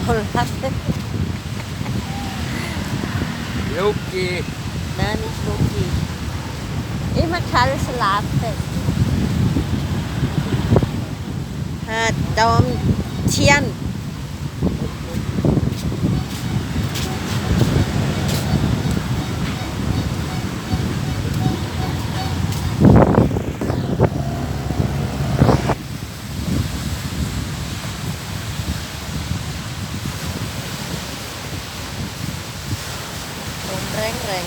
Holland. Loki. Nein, nicht Loki. Immer keine Salate. Dom Tien. Reng.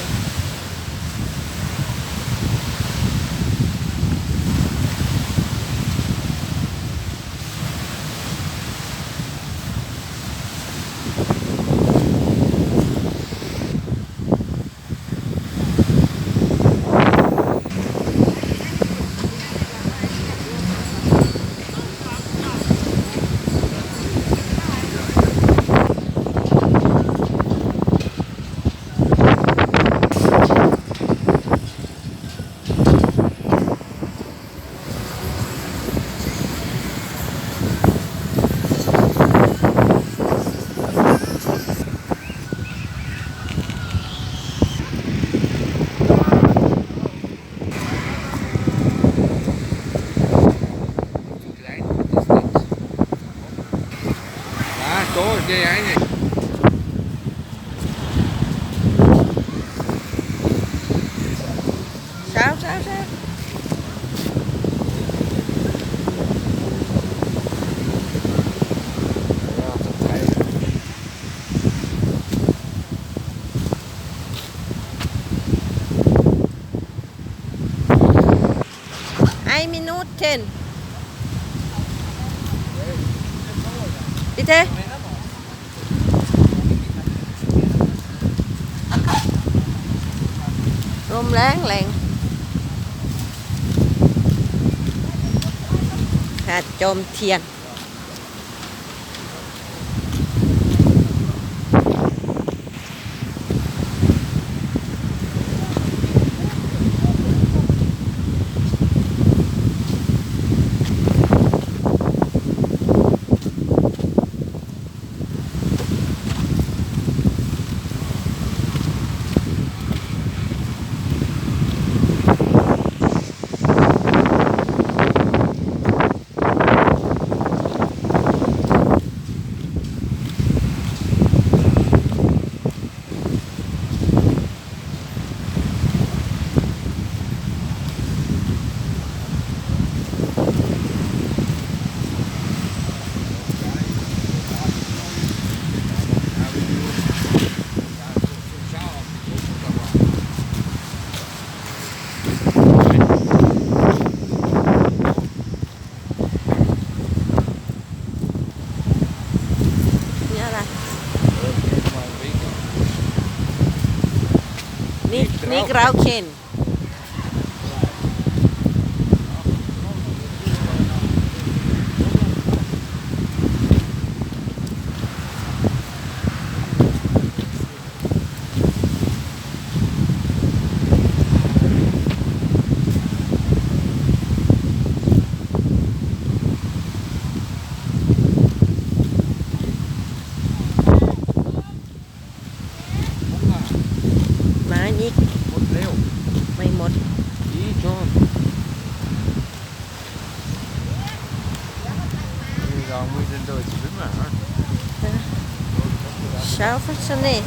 Tối chơi ấy này. Sao? Ein Minuten. Bitte? Lum láng. Hạt Chôm Thiền. Nick Rauchen. Má Nick. Mày một. Ý cho. Rồi mới lên đời chỉ đứng mà. Sao phát sinh nè.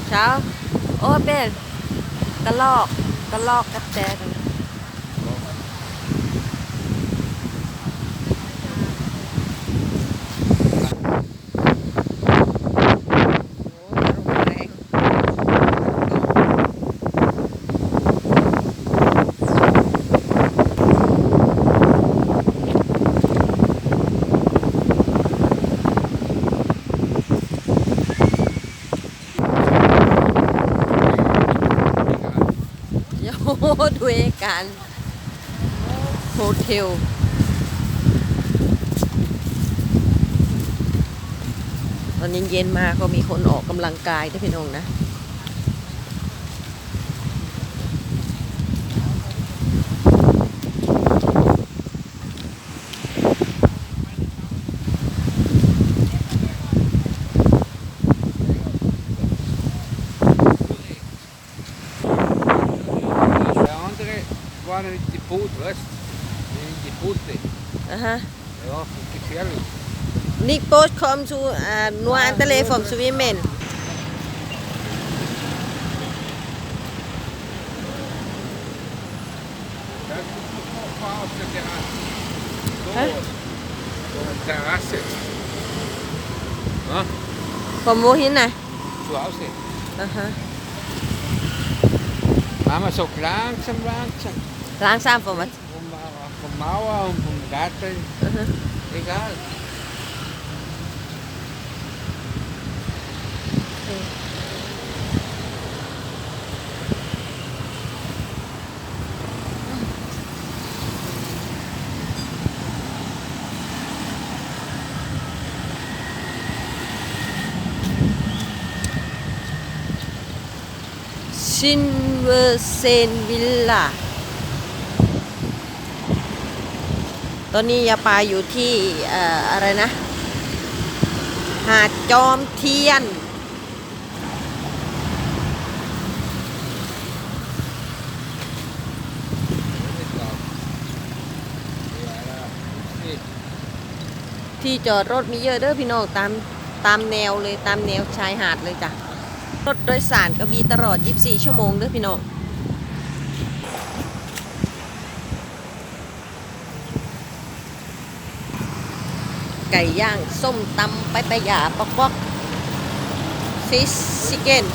Sao? Ô bên. Cá lọc cắt tè. Thuê cạn hotel เย็นๆมาก็มีคนออกกำลังกายด้วยพี่น้องนะ De andere waren in die poot, weißt du? In die Poote. อ่ะฮะ Ja, gefährlich. Nick Boat come to Nuantale from Sweden. Da ist noch mal auf der Terrasse. So, Hä? so eine Terrasse. Ja, From wohin น่ะ zu Hause. อ่ะฮะ Machen wir so langsam, langsam. ล้างซ้ำ from what Vom Mauer und vom Garten. อ่ะฮะ Egal. Silversen Villa ตอนนี้ยาปาอยู่ที่อะไรนะ หาดจอมเทียน ที่จอดรถมีเยอะเด้อพี่น้องตามแนวเลยตามแนวชายหาดเลยจ้ะ รถโดยสารก็มีตลอด 24 ชั่วโมงเด้อพี่น้อง ไก่ย่างส้มตำไปหยาปอกฟิชชิเก้น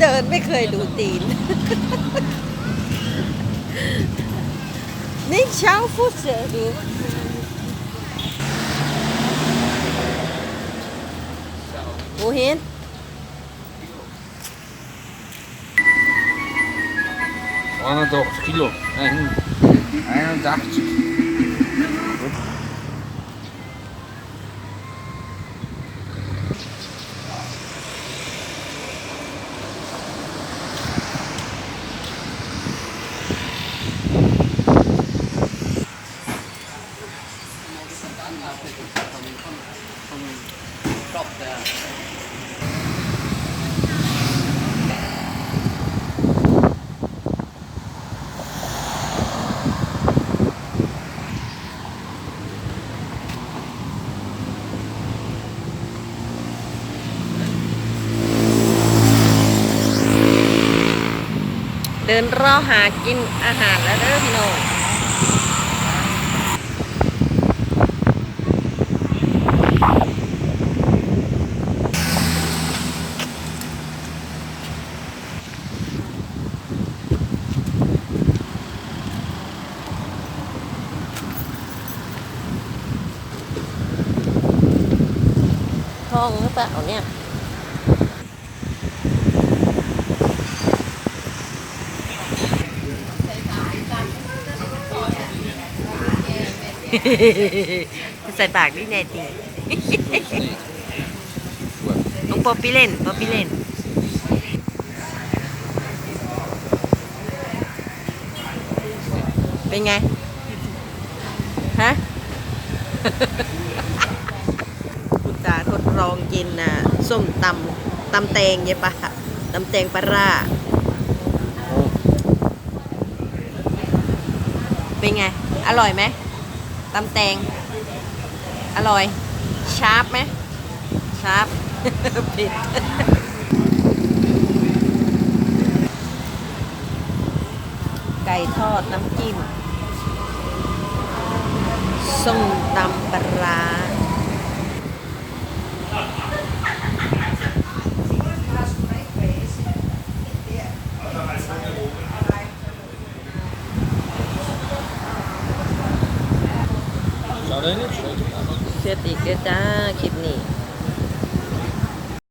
เดินไม่เคยดูตีน นี่เช้าฟุตเสือดู โอเห็น 81 kilo. 81. Stop there. เดินรอหากินอาหารแล้วเด้อพี่น้องท้องหรือเปล่าเนี่ย ใส่ปากด้วยแน่จริง น้องป๊อปปี้เล่นป๊อปปี้เล่น เป็นไง ฮะ คุณตาทดลองกินส้มตำแตงเยปะตำแตงปลาร้า เป็นไง อร่อยไหมตำแตง อร่อย ชาร์ปไหมชาร์ป ผิด ไก่ทอดน้ำจิ้ม ส้มตำปลาร้า Zou dat niet? เสร็จอีกเด้อจ้าคลิปนี้